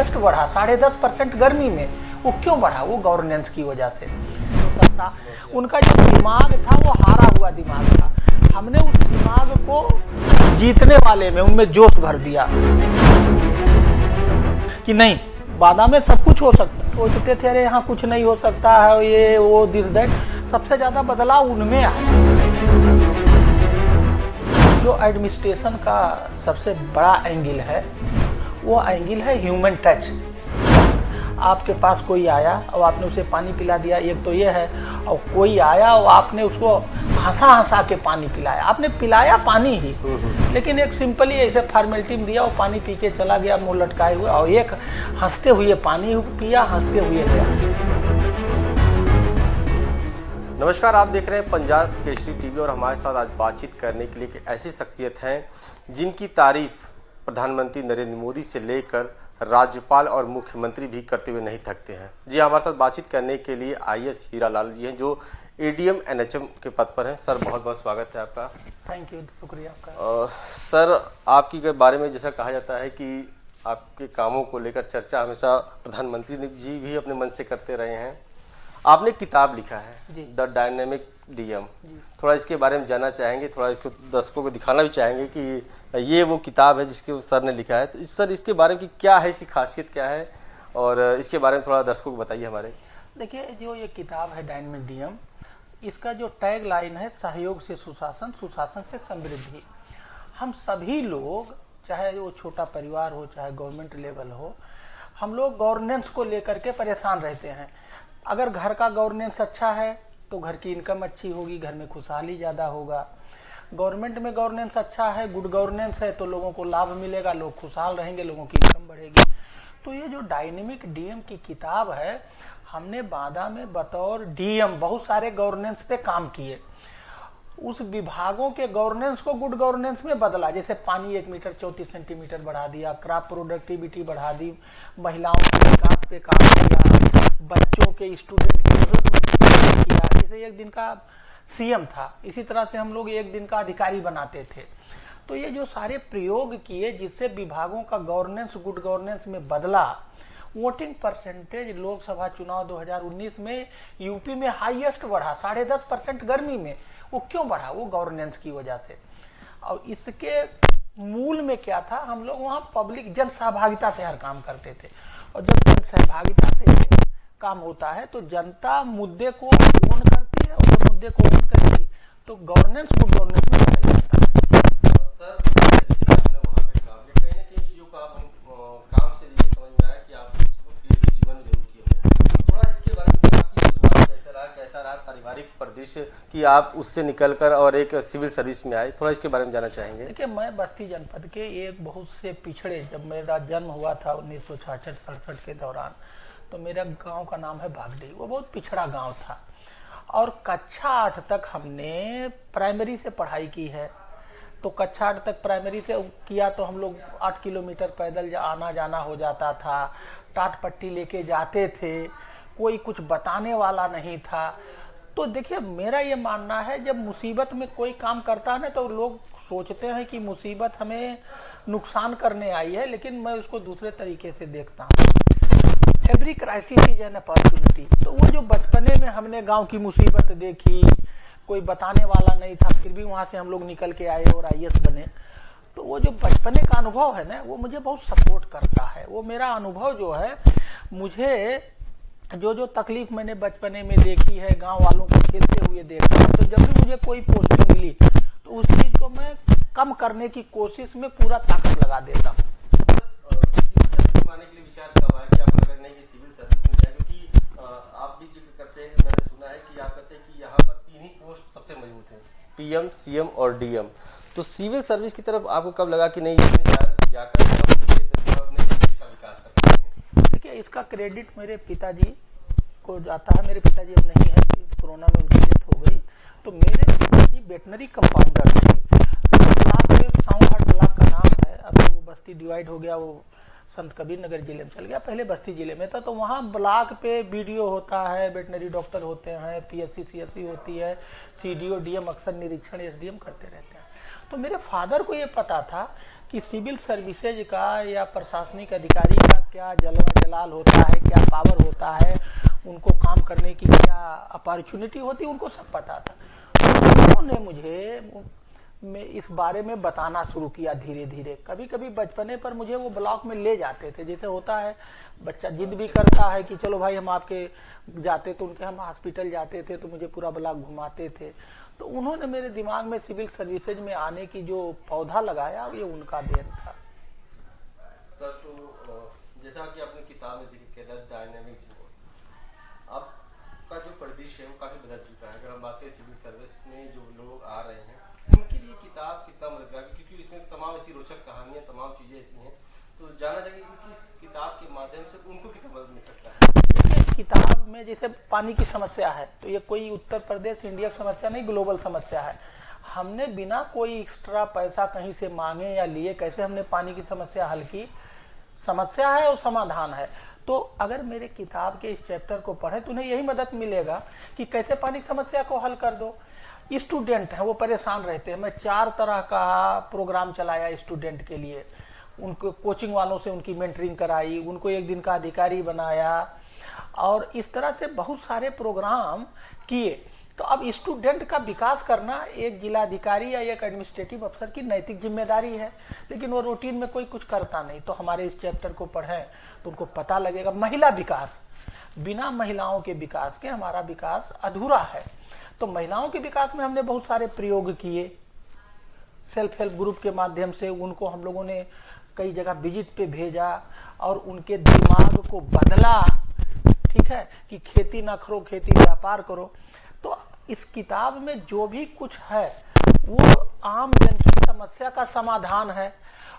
Highest बढ़ा 10.5% गर्मी में। वो क्यों बढ़ा? वो गवर्नेंस की वजह से हो सकता। उनका जो दिमाग था वो हारा हुआ दिमाग था। हमने उस दिमाग को जीतने वाले में उनमें जोश भर दिया कि नहीं, बादा में सब कुछ हो सकता। सोचते थे अरे यहाँ कुछ नहीं हो सकता है, ये वो दिस दैट। सबसे ज्यादा बदलाव उनमें आया। जो एडमिनिस्ट्रेशन का सबसे बड़ा एंगल है वो एंगल है ह्यूमन टच। आपके पास कोई आया और आपने उसे पानी पिला दिया, एक तो ये है। और कोई आया और आपने उसको हंसा के पानी पिलाया। आपने पिलाया पानी ही, लेकिन एक सिंपली ऐसे फॉर्मेलिटी में दिया, वो पानी पी के चला गया मुंह लटकाए हुए, और एक हंसते हुए पानी पिया, हंसते हुए गया। नमस्कार, आप देख रहे हैं पंजाब केसरी टीवी और हमारे साथ आज बातचीत करने के लिए एक ऐसी शख्सियत हैं जिनकी तारीफ प्रधानमंत्री नरेंद्र मोदी से लेकर राज्यपाल और मुख्यमंत्री भी करते हुए नहीं थकते हैं। जी, हमारे साथ बातचीत करने के लिए आईएएस हीरालाल जी हैं, जो एडीएम एनएचएम के पद पर हैं। सर, बहुत बहुत स्वागत है आपका। थैंक यू, शुक्रिया आपका। सर, आपके बारे में जैसा कहा जाता है कि आपके कामों को लेकर चर्चा हमेशा प्रधानमंत्री जी भी अपने मन से करते रहे हैं। आपने किताब लिखा है द डायनेमिक डीएम, थोड़ा इसके बारे में जानना चाहेंगे, थोड़ा इसको दर्शकों को दिखाना भी चाहेंगे कि ये वो किताब है जिसके सर ने लिखा है। तो सर, इसके बारे में क्या है, इसकी खासियत क्या है, और इसके बारे में थोड़ा दर्शकों को बताइए हमारे। देखिए, जो ये किताब है डायनेमिक डीएम, इसका जो टैग लाइन है सहयोग से सुशासन, सुशासन से समृद्धि। हम सभी लोग, चाहे वो छोटा परिवार हो चाहे गवर्नमेंट लेवल हो, हम लोग गवर्नेंस को लेकर के परेशान रहते हैं। अगर घर का गवर्नेंस अच्छा है तो घर की इनकम अच्छी होगी, घर में खुशहाली ज़्यादा होगा। गवर्नमेंट में गवर्नेंस अच्छा है, गुड गवर्नेंस है, तो लोगों को लाभ मिलेगा, लोग खुशहाल रहेंगे, लोगों की इनकम बढ़ेगी। तो ये जो डायनेमिक डीएम की किताब है, हमने बादा में बतौर डीएम बहुत सारे गवर्नेंस पे काम किए। उस विभागों के गवर्नेंस को गुड गवर्नेंस में बदला। जैसे पानी 1 मीटर 34 सेंटीमीटर बढ़ा दिया, क्रॉप प्रोडक्टिविटी बढ़ा दी, महिलाओं के विकास पे काम किया, बच्चों के स्टूडेंट की डेवलपमेंट पे किया। जैसे एक दिन का सीएम था, इसी तरह से हम लोग एक दिन का अधिकारी बनाते थे। तो ये जो सारे प्रयोग किए जिससे विभागों का गवर्नेंस गुड गवर्नेंस में बदला। वोटिंग परसेंटेज लोकसभा चुनाव 2019 में यूपी में हाईएस्ट बढ़ा 10.5% गर्मी में। वो क्यों बढ़ा? वो गवर्नेंस की वजह से। और इसके मूल में क्या था? हम लोग वहाँ पब्लिक जन सहभागिता से हर काम करते थे, और जब जन सहभागिता से काम होता है तो जनता मुद्दे को ओन करती है, और जब मुद्दे को ओन करती तो गवर्नेंस गुड गवर्नेंस में बदल जाता है। सर, आपने वहाँ पे काम किया, कहीं ना कहीं चीजों का काम से ये समझ में आया कि आप जीवन में जरूर किए। थोड़ा इसके बारे में आपकी शुरुआत कैसा रहा पारिवारिक परिदृश्य कि आप उससे निकलकर और एक सिविल सर्विस में आए, थोड़ा इसके बारे में जानना चाहेंगे। देखिए, मैं बस्ती जनपद के एक बहुत से पिछड़े, जब मेरा जन्म हुआ था 1966-67 के दौरान, तो मेरा गांव का नाम है भागडी। वो बहुत पिछड़ा गांव था, और कक्षा 8 तक हमने प्राइमरी से पढ़ाई की है। तो कक्षा 8 तक प्राइमरी से किया तो हम लोग 8 किलोमीटर पैदल आना जाना हो जाता था, टाट पट्टी लेके जाते थे, कोई कुछ बताने वाला नहीं था। तो देखिए, मेरा ये मानना है, जब मुसीबत में कोई काम करता है ना, तो लोग सोचते हैं कि मुसीबत हमें नुकसान करने आई है, लेकिन मैं उसको दूसरे तरीके से देखता हूँ। Every crisis is an opportunity. तो वो जो बचपने में हमने गांव की मुसीबत देखी, कोई बताने वाला नहीं था, फिर भी वहां से हम लोग निकल के आए और आईएएस बने। तो वो जो बचपने का अनुभव है ना, वो मुझे बहुत सपोर्ट करता है। वो मेरा अनुभव जो है, मुझे जो तकलीफ मैंने बचपने में देखी है, गांव वालों को खेलते हुए देखा है, तो जब भी मुझे कोई पोस्टिंग मिली तो उस चीज को मैं कम करने की कोशिश में पूरा ताकत लगा देता हूँ। सिविल सर्विस में आने के लिए विचार कब आया कि आप लग नहीं कि सिविल सर्विस में जाए? क्योंकि आप भी जिक्र करते हैं, मैंने सुना है कि आप कहते हैं कि यहाँ पर 3 ही पोस्ट सबसे मजबूत है, पीएम, सीएम और डीएम। तो सिविल सर्विस की तरफ आपको कब लगा कि नहीं, जाकर अपने देश का विकास कर सकते हैं? देखिए, इसका क्रेडिट मेरे पिताजी को जाता है। मेरे पिताजी अब नहीं है, कोरोना में उनकी डेथ हो गई। तो मेरे पिताजी वेटनरी कंपाउंडर थे। ब्लॉक में साऊंघाट ब्लॉक का नाम है, अब वो बस्ती डिवाइड हो गया, वो संत कबीर नगर जिले में चल गया, पहले बस्ती जिले में था। तो वहाँ ब्लॉक पे बीडीओ होता है, वेटनरी डॉक्टर होते हैं, पीएससी सीएससी होती है, सीडीओ डीएम अक्सर निरीक्षण एसडीएम करते रहते हैं। तो मेरे फादर को ये पता था कि सिविल सर्विसेज का या प्रशासनिक अधिकारी का क्या जलवा जलाल होता है, क्या पावर होता है, उनको काम करने की क्या अपॉर्चुनिटी होती है, उनको सब पता था। तो उन्होंने मुझे मैं इस बारे में बताना शुरू किया धीरे धीरे। कभी कभी बचपने पर मुझे वो ब्लॉक में ले जाते थे, जैसे होता है बच्चा जिद भी करता है कि चलो भाई हम आपके जाते, तो उनके हम हॉस्पिटल जाते थे तो मुझे पूरा ब्लॉक घुमाते थे। तो उन्होंने मेरे दिमाग में सिविल सर्विसेज में आने की जो पौधा लगाया ये उनका देन था। सर तो जैसा कि आपने किताब में जिक्र किया था डायनेमिक जीवन, आपका जो परिदृश्य है वो काफी बदल चुका है। अगर हम बात करें सिविल सर्विस में जो लोग आ रहे हैं उनके लिए किताब कितना मददगार, क्योंकि इसमें तमाम ऐसी रोचक कहानियां, तमाम चीजें ऐसी हैं, तो जानना चाहिए कि इस किताब के माध्यम से उनको कितना मदद मिल सकता है। देखिए किताब में जैसे पानी की समस्या है तो ये कोई उत्तर प्रदेश इंडिया की समस्या नहीं, ग्लोबल समस्या है। हमने बिना कोई एक्स्ट्रा पैसा कहीं से मांगे या लिए कैसे हमने पानी की समस्या हल की। समस्या है और समाधान है। तो अगर मेरे किताब के इस चैप्टर को पढ़े तो उन्हें यही मदद मिलेगा कि कैसे पानी की समस्या को हल कर दो। स्टूडेंट हैं वो परेशान रहते हैं, मैं 4 तरह का प्रोग्राम चलाया स्टूडेंट के लिए। उनको कोचिंग वालों से उनकी मेंटरिंग कराई, उनको 1 दिन का अधिकारी बनाया और इस तरह से बहुत सारे प्रोग्राम किए। तो अब स्टूडेंट का विकास करना एक जिलाधिकारी या एक एडमिनिस्ट्रेटिव अफसर की नैतिक जिम्मेदारी है, लेकिन वो रूटीन में कोई कुछ करता नहीं। तो हमारे इस चैप्टर को पढ़ें तो उनको पता लगेगा महिला विकास, बिना महिलाओं के विकास के हमारा विकास अधूरा है। तो महिलाओं के विकास में हमने बहुत सारे प्रयोग किए। सेल्फ हेल्प ग्रुप के माध्यम से उनको हम लोगों ने कई जगह विजिट पे भेजा और उनके दिमाग को बदला, ठीक है, कि खेती ना करो, खेती व्यापार करो। तो इस किताब में जो भी कुछ है वो आम जन की समस्या का समाधान है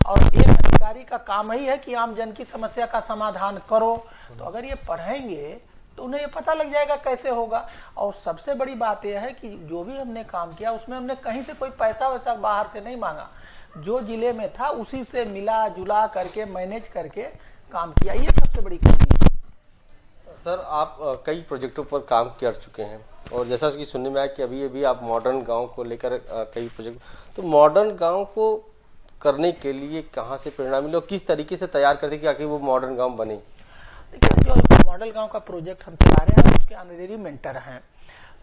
और एक अधिकारी का काम ही है कि आम जन की समस्या का समाधान करो। तो अगर ये पढ़ेंगे तो उन्हें ये पता लग जाएगा कैसे होगा। और सबसे बड़ी बात यह है कि जो भी हमने काम किया उसमें हमने कहीं से कोई पैसा वैसा बाहर से नहीं मांगा, जो जिले में था उसी से मिला जुला करके मैनेज करके काम किया। ये सबसे बड़ी कमी है। सर आप कई प्रोजेक्टों पर काम कर चुके हैं और जैसा कि सुनने में आया कि अभी अभी आप मॉडर्न गांव को लेकर कई प्रोजेक्ट, तो मॉडर्न गांव को करने के लिए कहाँ से प्रेरणा मिली और किस तरीके से तैयार करते कि आखिर वो मॉडर्न गांव बने? देखिए जो मॉडल गांव का प्रोजेक्ट हम चला रहे हैं उसके ऑनरेरी मेंटर हैं।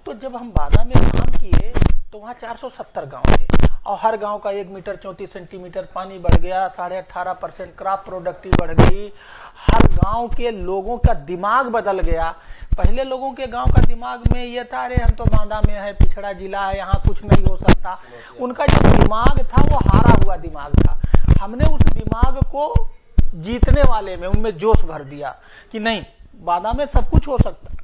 तो जब हम बादा में काम किए तो वहाँ 470 गांव थे और हर गांव का 1 मीटर 34 सेंटीमीटर पानी बढ़ गया, 18.5% क्रॉप प्रोडक्टिव बढ़ गई। हर गांव के लोगों का दिमाग बदल गया। पहले लोगों के गांव का दिमाग में ये था अरे हम तो बांदा में है, पिछड़ा जिला है, यहाँ कुछ नहीं हो सकता। उनका जो दिमाग था वो हारा हुआ दिमाग था। हमने उस दिमाग को जीतने वाले में उनमें जोश भर दिया कि नहीं, बादा में सब कुछ हो सकता।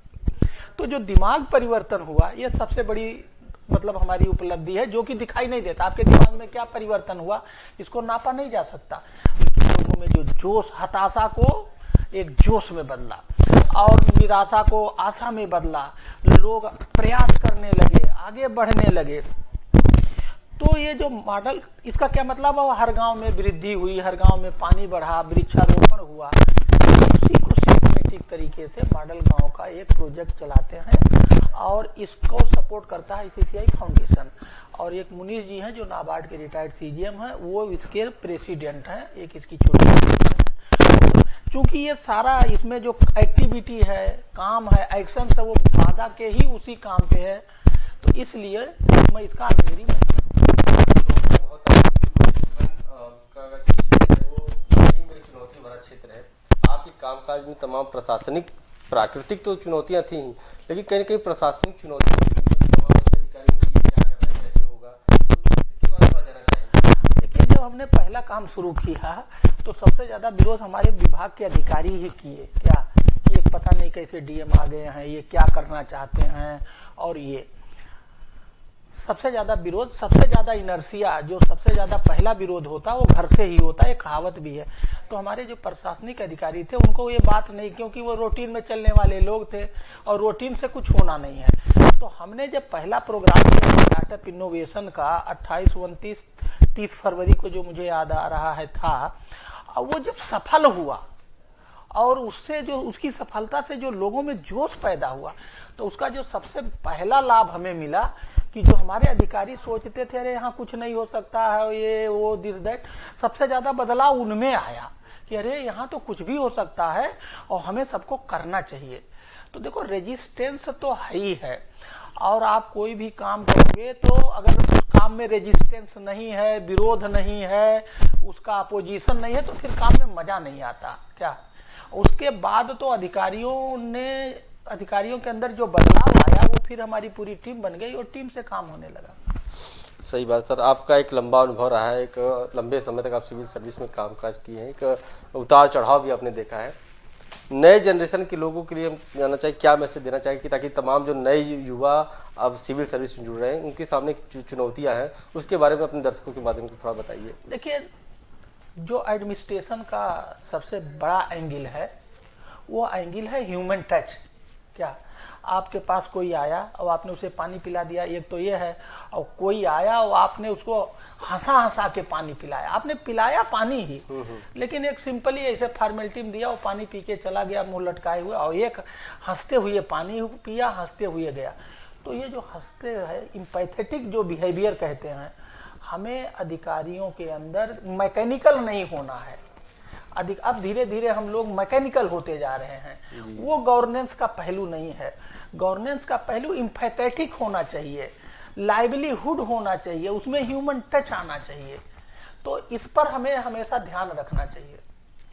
तो जो दिमाग परिवर्तन हुआ ये सबसे बड़ी मतलब हमारी उपलब्धि है, जो कि दिखाई नहीं देता। आपके दिमाग में क्या परिवर्तन हुआ इसको नापा नहीं जा सकता, लेकिन लोगों में जो जोश, हताशा को एक जोश में बदला और निराशा को आशा में बदला। लोग प्रयास करने लगे, आगे बढ़ने लगे। तो ये जो मॉडल, इसका क्या मतलब है, हर गांव में वृद्धि हुई, हर गांव में पानी बढ़ा, वृक्षारोपण हुआ। उसी को सिस्टमेटिक तरीके से मॉडल गांव का एक प्रोजेक्ट चलाते हैं और इसको सपोर्ट करता है ICCI फाउंडेशन। और एक मुनीष जी हैं जो नाबार्ड के रिटायर्ड CGM हैं, वो इसके प्रेसिडेंट हैं। एक इसकी छोटी है। चूंकि ये सारा इसमें जो एक्टिविटी है, काम है, एक्शन है, वो बादा के ही उसी काम पे है, तो इसलिए मैं इसका ऑनरेरी क्षेत्र है। आपके कामकाज में तमाम प्रशासनिक प्राकृतिक तो चुनौतियां थी, लेकिन कहीं न कहीं प्रशासनिक चुनौतियां कैसे होगा, तो इसके बारे में जानना चाहेंगे। देखिए जब हमने पहला काम शुरू किया तो सबसे ज्यादा विरोध हमारे विभाग के अधिकारी ही किए। क्या कि एक पता नहीं कैसे DM आ गए हैं, ये क्या करना चाहते हैं। और ये सबसे ज्यादा विरोध, सबसे ज्यादा इनर्सिया, जो सबसे ज्यादा पहला विरोध होता है वो घर से ही होता है, एक कहावत भी है। तो हमारे जो प्रशासनिक अधिकारी थे उनको ये बात नहीं, क्योंकि वो रूटीन में चलने वाले लोग थे और रूटीन से कुछ होना नहीं है। तो हमने जब पहला प्रोग्राम किया स्टार्टअप इनोवेशन का 28, 29, 30 फरवरी को, जो मुझे याद आ रहा है था, वो जब सफल हुआ और उससे जो उसकी सफलता से जो लोगों में जोश पैदा हुआ, तो उसका जो सबसे पहला लाभ हमें मिला कि जो हमारे अधिकारी सोचते थे अरे यहाँ कुछ नहीं हो सकता है, ये वो दिस दैट, सबसे ज्यादा बदलाव उनमें आया कि अरे यहाँ तो कुछ भी हो सकता है और हमें सबको करना चाहिए। तो देखो रेजिस्टेंस तो है ही है, और आप कोई भी काम करोगे तो अगर उस काम में रेजिस्टेंस नहीं है, विरोध नहीं है, उसका अपोजिशन नहीं है, तो फिर काम में मजा नहीं आता क्या। उसके बाद तो अधिकारियों के अंदर जो बदलाव आया वो फिर हमारी पूरी टीम बन गई और टीम से काम होने लगा। सही बात सर, आपका एक लंबा अनुभव रहा है, एक लंबे समय तक आप सिविल सर्विस में कामकाज किए हैं, एक उतार चढ़ाव भी आपने देखा है। नए जनरेशन के लोगों के लिए हम जानना चाहिए, क्या मैसेज देना चाहिए कि ताकि तमाम जो नए युवा अब सिविल सर्विस में जुड़ रहे हैं उनके सामने जो चुनौतियां हैं उसके बारे में अपने दर्शकों के माध्यम से थोड़ा बताइए। देखिए, जो एडमिनिस्ट्रेशन का सबसे बड़ा एंगल है वो एंगल है ह्यूमन टच। क्या आपके पास कोई आया और आपने उसे पानी पिला दिया, एक तो ये है, और कोई आया और आपने उसको हंसा के पानी पिलाया, आपने पिलाया पानी ही, लेकिन एक सिंपली ऐसे फॉर्मेलिटी में दिया और पानी पी के चला गया मुंह लटकाए हुए, और एक हंसते हुए पानी पिया, हंसते हुए गया। तो ये जो हंसते है एम्पैथेटिक जो बिहेवियर कहते हैं, हमें अधिकारियों के अंदर मैकेनिकल नहीं होना है। अब धीरे धीरे हम लोग मैकेनिकल होते जा रहे हैं, वो गवर्नेंस का पहलू नहीं है। गवर्नेंस का पहलू एम्पैथेटिक होना चाहिए, लाइवलीहुड होना चाहिए, उसमें ह्यूमन टच आना चाहिए। तो इस पर हमें हमेशा ध्यान रखना चाहिए।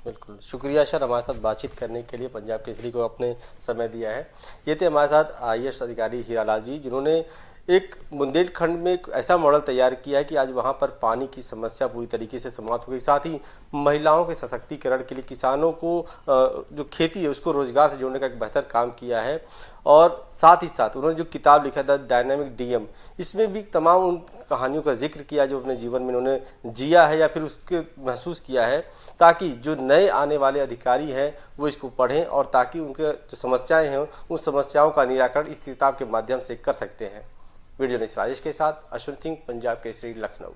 बिल्कुल, शुक्रिया सर हमारे साथ बातचीत करने के लिए, पंजाब केसरी को अपने समय दिया है। ये थे हमारे साथ IAS अधिकारी हीरालाल जी, जिन्होंने एक बुंदेलखंड में एक ऐसा मॉडल तैयार किया है कि आज वहाँ पर पानी की समस्या पूरी तरीके से समाप्त हो गई। साथ ही महिलाओं के सशक्तिकरण के लिए किसानों को जो खेती है उसको रोजगार से जोड़ने का एक बेहतर काम किया है। और साथ ही साथ उन्होंने जो किताब लिखा था डायनामिक DM, इसमें भी तमाम उन कहानियों का जिक्र किया जो अपने जीवन में उन्होंने जिया है या फिर उसके महसूस किया है, ताकि जो नए आने वाले अधिकारी हैं वो इसको पढ़ें और ताकि उनके जो समस्याएं हैं उन समस्याओं का निराकरण इस किताब के माध्यम से कर सकते हैं। वीडियो जर्नलिस्ट राजेश के साथ अश्विन सिंह, पंजाब केसरी, लखनऊ।